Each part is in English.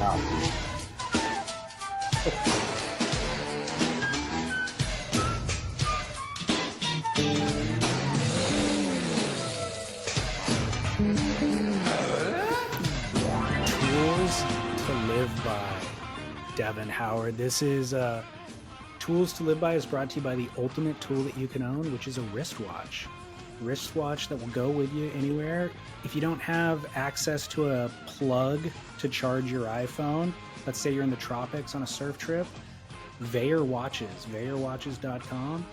Wow. Tools to Live by, Devon Howard. This is Tools to Live By is brought to you by the ultimate tool that you can own, which is a wristwatch. Wristwatch that will go with you anywhere. If you don't have access to a plug to charge your iPhone, let's say you're in the tropics on a surf trip, Veyer Watches, VeyerWatches.com.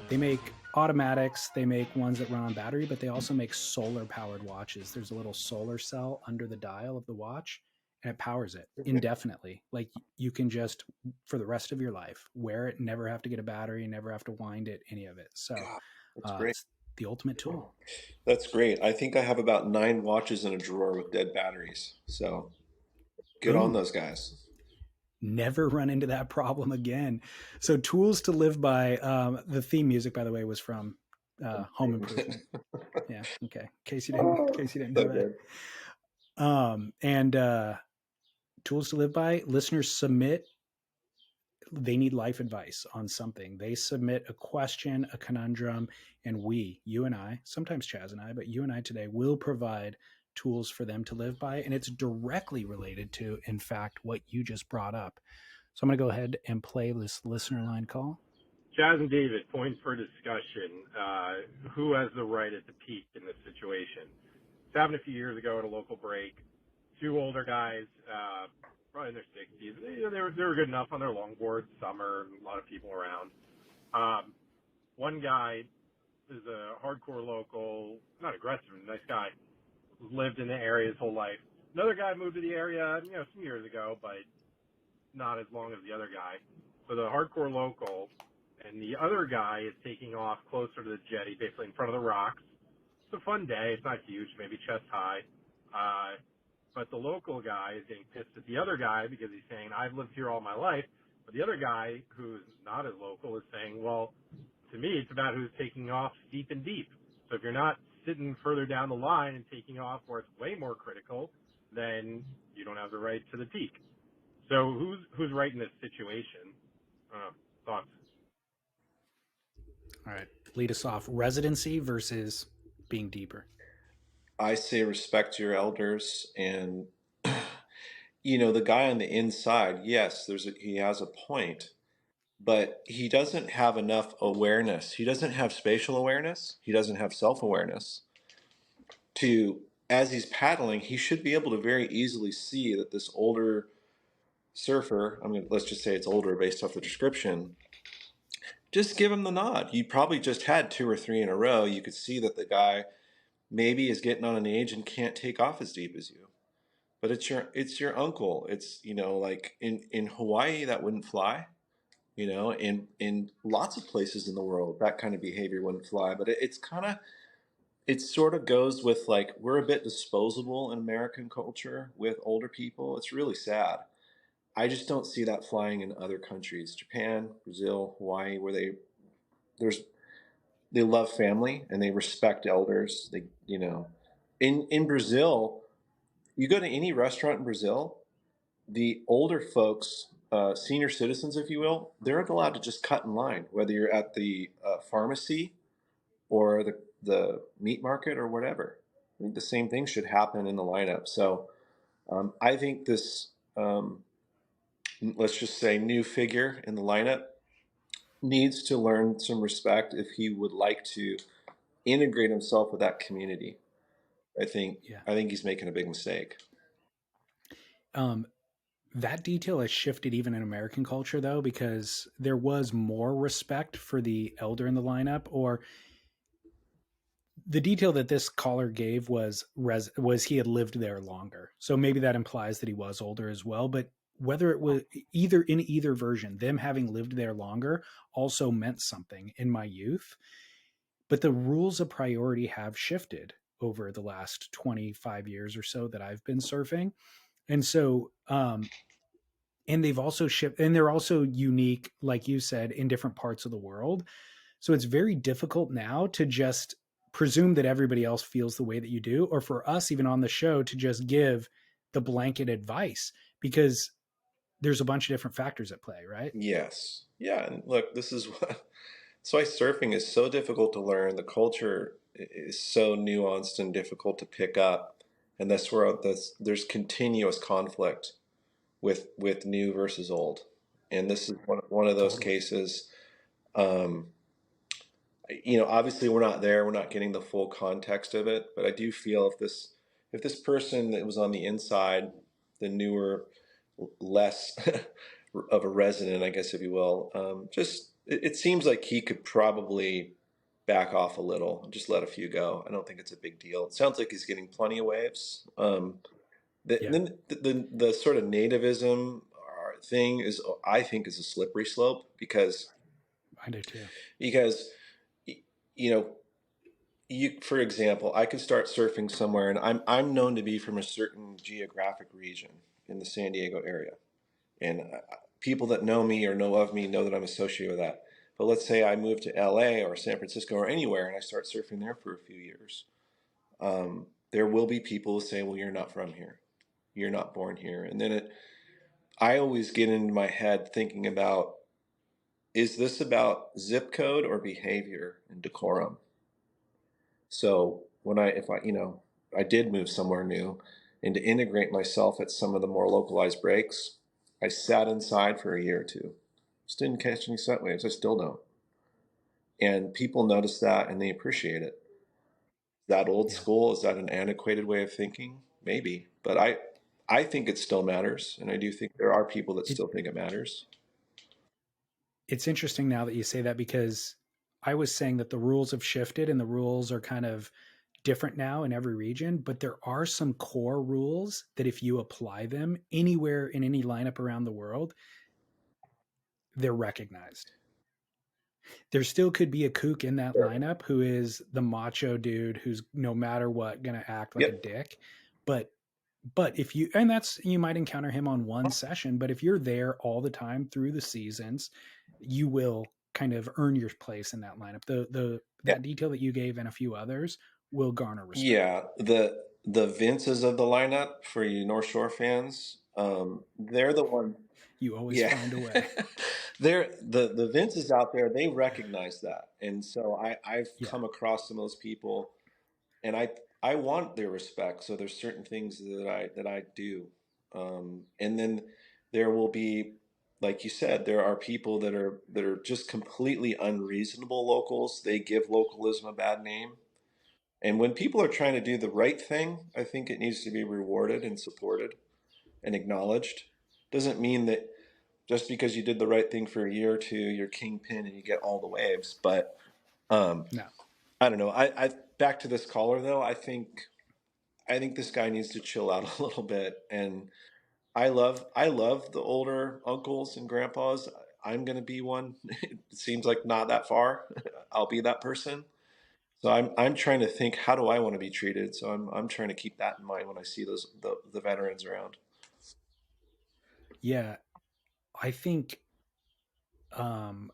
They make automatics, they make ones that run on battery, but they also make solar powered watches. There's a little solar cell under the dial of the watch and it powers it indefinitely. Like you can just, for the rest of your life, wear it, never have to get a battery, never have to wind it, any of it. So That's great. it's the ultimate tool. That's great. I think I have about 9 watches in a drawer with dead batteries. So good on Boom. those guys. Never run into that problem again. So Tools to Live By, the theme music, by the way, was from Home Improvement. Yeah. Okay. In case you didn't know that. And Tools to Live By, listeners submit, they need life advice on something. They submit a question, a conundrum, and you and I, sometimes Chaz and I, but you and I today will provide tools for them to live by. And it's directly related to, in fact, what you just brought up. So I'm going to go ahead and play this listener line call. Chaz and David, point for discussion. Who has the right at the peak in this situation? It's happened a few years ago at a local break. 2 older guys, probably in their 60s. They were good enough on their longboards, summer, a lot of people around. One guy is a hardcore local, not aggressive, nice guy, lived in the area his whole life. Another guy moved to the area, some years ago, but not as long as the other guy. So the hardcore local and the other guy is taking off closer to the jetty, basically in front of the rocks. It's a fun day. It's not huge, maybe chest high. But the local guy is getting pissed at the other guy because he's saying, I've lived here all my life. But the other guy, who's not as local, is saying, well, to me, it's about who's taking off steep and deep. So if you're not sitting further down the line and taking off where it's way more critical, then you don't have the right to the peak. So who's right in this situation? Thoughts? All right. Lead us off. Residency versus being deeper. I say respect your elders, and the guy on the inside, yes, he has a point, but he doesn't have enough awareness. He doesn't have spatial awareness. He doesn't have self-awareness as he's paddling, he should be able to very easily see that this older surfer, let's just say it's older based off the description, just give him the nod. You probably just had 2 or 3 in a row. You could see that the guy maybe is getting on an age and can't take off as deep as you. But it's your uncle. It's, like in Hawaii, that wouldn't fly. In lots of places in the world, that kind of behavior wouldn't fly. But it sort of goes with, like, we're a bit disposable in American culture with older people. It's really sad. I just don't see that flying in other countries. Japan, Brazil, Hawaii, where they love family and they respect elders. In Brazil, you go to any restaurant in Brazil, the older folks, senior citizens, if you will, they're allowed to just cut in line, whether you're at the pharmacy or the meat market or whatever. I think the same thing should happen in the lineup. So I think this, let's just say, new figure in the lineup needs to learn some respect if he would like to integrate himself with that community. I think he's making a big mistake. That detail has shifted even in American culture, though, because there was more respect for the elder in the lineup. Or the detail that this caller gave was he had lived there longer. So maybe that implies that he was older as well. But whether it was either version, them having lived there longer also meant something in my youth. But the rules of priority have shifted over the last 25 years or so that I've been surfing. And so, and they've also shifted, and they're also unique, like you said, in different parts of the world. So it's very difficult now to just presume that everybody else feels the way that you do, or for us, even on the show, to just give the blanket advice, because there's a bunch of different factors at play, right? Yes. Yeah. And look, this is what, that's why surfing is so difficult to learn. The culture is so nuanced and difficult to pick up. And that's where there's continuous conflict with new versus old. And this is one of those Totally. cases. Um, Obviously we're not there, we're not getting the full context of it, but I do feel if this person that was on the inside, the newer, less of a resident, I guess, if you will, just it seems like he could probably back off a little and just let a few go. I don't think it's a big deal. It sounds like he's getting plenty of waves. Yeah, Then the sort of nativism thing is, I think, is a slippery slope I do too. because you know for example, I could start surfing somewhere, and I'm known to be from a certain geographic region in the San Diego area, and people that know me or know of me know that I'm associated with that. But let's say I move to LA or San Francisco or anywhere, and I start surfing there for a few years. There will be people who say, "Well, you're not from here, you're not born here," and then I always get into my head thinking about, is this about zip code or behavior and decorum? So if I did move somewhere new, and to integrate myself at some of the more localized breaks, I sat inside for a year or two. Just didn't catch any set waves. I still don't. And people notice that and they appreciate it. That old Yeah. school, is that an antiquated way of thinking? Maybe. But I think it still matters. And I do think there are people that It still think it matters. it's interesting now that you say that, because I was saying that the rules have shifted and the rules are kind of different now in every region, but there are some core rules that if you apply them anywhere in any lineup around the world, they're recognized. There still could be a kook in that Sure. lineup who is the macho dude who's no matter what going to act like a Yep. dick. But if you, and that's, you might encounter him on one session, but if you're there all the time through the seasons, you will kind of earn your place in that lineup. The Yeah. that detail that you gave and a few others will garner respect. Yeah, the Vinces of the lineup for you North Shore fans, they're the one. You always Yeah, find a way. they're the Vinces out there. They recognize that, and so I've Yeah. come across some of those people, and I want their respect. So there's certain things that I do, and then there will be, like you said, there are people that are just completely unreasonable locals. They give localism a bad name. And when people are trying to do the right thing, I think it needs to be rewarded and supported and acknowledged. Doesn't mean that just because you did the right thing for a year or two, you're kingpin and you get all the waves. But um, No. I don't know. I back to this caller though. I think this guy needs to chill out a little bit. And I love the older uncles and grandpas. I'm gonna be one. It seems like not that far. I'll be that person. So I'm trying to think, how do I want to be treated? So I'm trying to keep that in mind when I see the veterans around. Yeah. I think um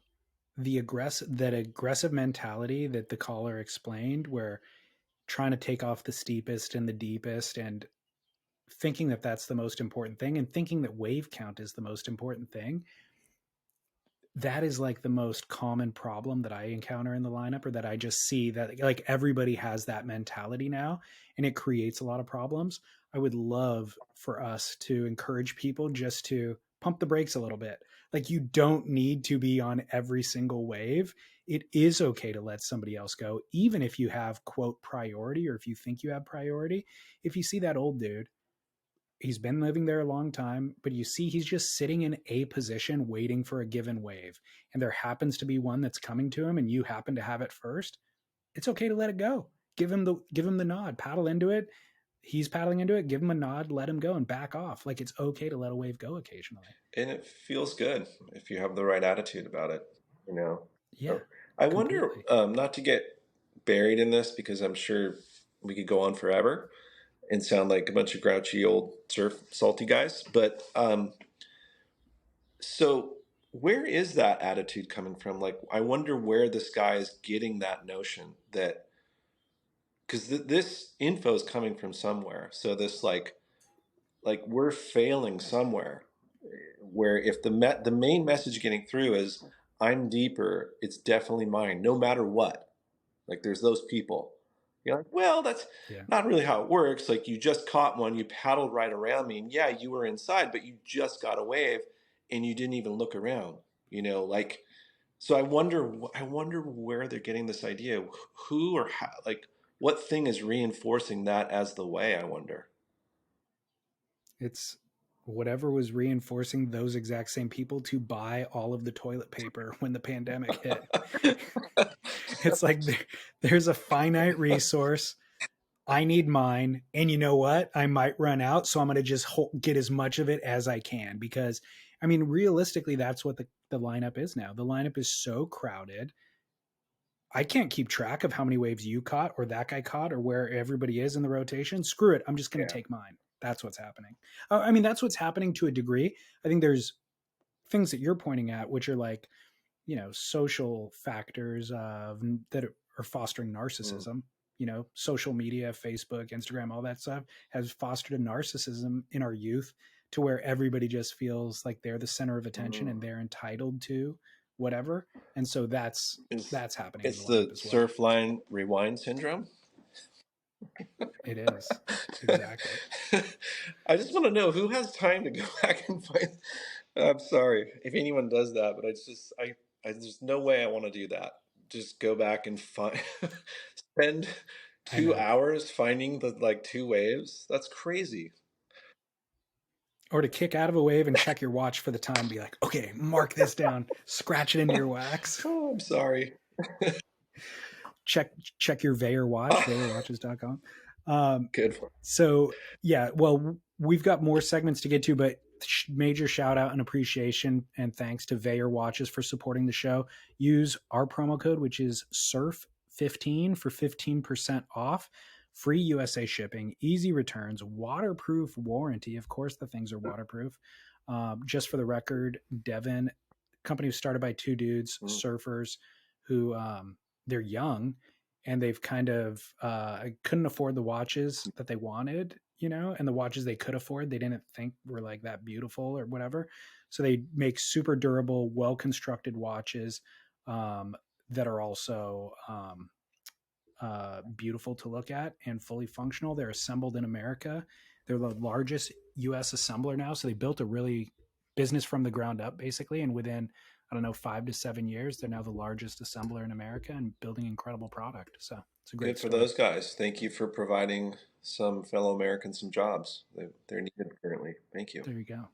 that aggressive mentality that the caller explained, where trying to take off the steepest and the deepest and thinking that that's the most important thing and thinking that wave count is the most important thing, that is like the most common problem that I encounter in the lineup, or that I just see that like everybody has that mentality now, and it creates a lot of problems. I would love for us to encourage people just to pump the brakes a little bit. Like, you don't need to be on every single wave. It is okay to let somebody else go, even if you have quote priority, or if you think you have priority. If you see that old dude, he's been living there a long time, but you see he's just sitting in a position waiting for a given wave, and there happens to be one that's coming to him and you happen to have it first. It's okay to let it go. Give him the nod, paddle into it. He's paddling into it, give him a nod, let him go and back off. Like, it's okay to let a wave go occasionally. And it feels good if you have the right attitude about it, you know. Yeah, So I wonder, completely. not to get buried in this because I'm sure we could go on forever and sound like a bunch of grouchy old surf salty guys, but so where is that attitude coming from? Like, I wonder where this guy is getting that notion that, because this info is coming from somewhere. So this, like like we're failing somewhere. Where if the main message getting through is I'm deeper, it's definitely mine, no matter what. Like there's those people. You're like, well, that's Yeah. not really how it works. Like you just caught one, you paddled right around me, and yeah, you were inside, but you just got a wave, and you didn't even look around. Like so. I wonder where they're getting this idea. Who or how? Like what thing is reinforcing that as the way? I wonder. It's whatever was reinforcing those exact same people to buy all of the toilet paper when the pandemic hit. It's like there's a finite resource. I need mine. And you know what? I might run out. So I'm going to just get as much of it as I can because, I mean, realistically, that's what the lineup is now. The lineup is so crowded. I can't keep track of how many waves you caught or that guy caught or where everybody is in the rotation. Screw it. I'm just going to Yeah. take mine. That's what's happening. I mean, that's what's happening to a degree. I think there's things that you're pointing at, which are like, social factors that are fostering Mm. narcissism. Social media, Facebook, Instagram, all that stuff has fostered a narcissism in our youth to where everybody just feels like they're the center of attention Mm. and they're entitled to whatever. And so that's It's that's happening in the it's the lineup as well. surf line rewind syndrome. It is. Exactly. I just want to know who has time to go back and find. I'm sorry if anyone does that, but there's no way I want to do that. Just go back and find, spend I two know. hours finding the like two waves. That's crazy. Or to kick out of a wave and check your watch for the time, be like, okay, mark this down, scratch it into your wax. Oh, I'm sorry. check your Veyer watch, VeyerWatches.com. Um, Good one. so yeah, well, we've got more segments to get to, but major shout out and appreciation and thanks to Veyer Watches for supporting the show. Use our promo code, which is SURF15 for 15% off. Free USA shipping, easy returns, waterproof warranty. Of course, the things are waterproof. Just for the record, Devon, company was started by two dudes, Mm. surfers, who they're young and they've kind of couldn't afford the watches that they wanted, and the watches they could afford, they didn't think were like that beautiful or whatever. So they make super durable, well constructed watches that are also beautiful to look at and fully functional. They're assembled in America. They're the largest U.S. assembler now. So they built a really business from the ground up, basically. And within, I don't know, 5 to 7 years, they're now the largest assembler in America and building incredible product. So it's a great Good for story. those guys. Thank you for providing some fellow Americans some jobs. They're needed currently. Thank you. There you go.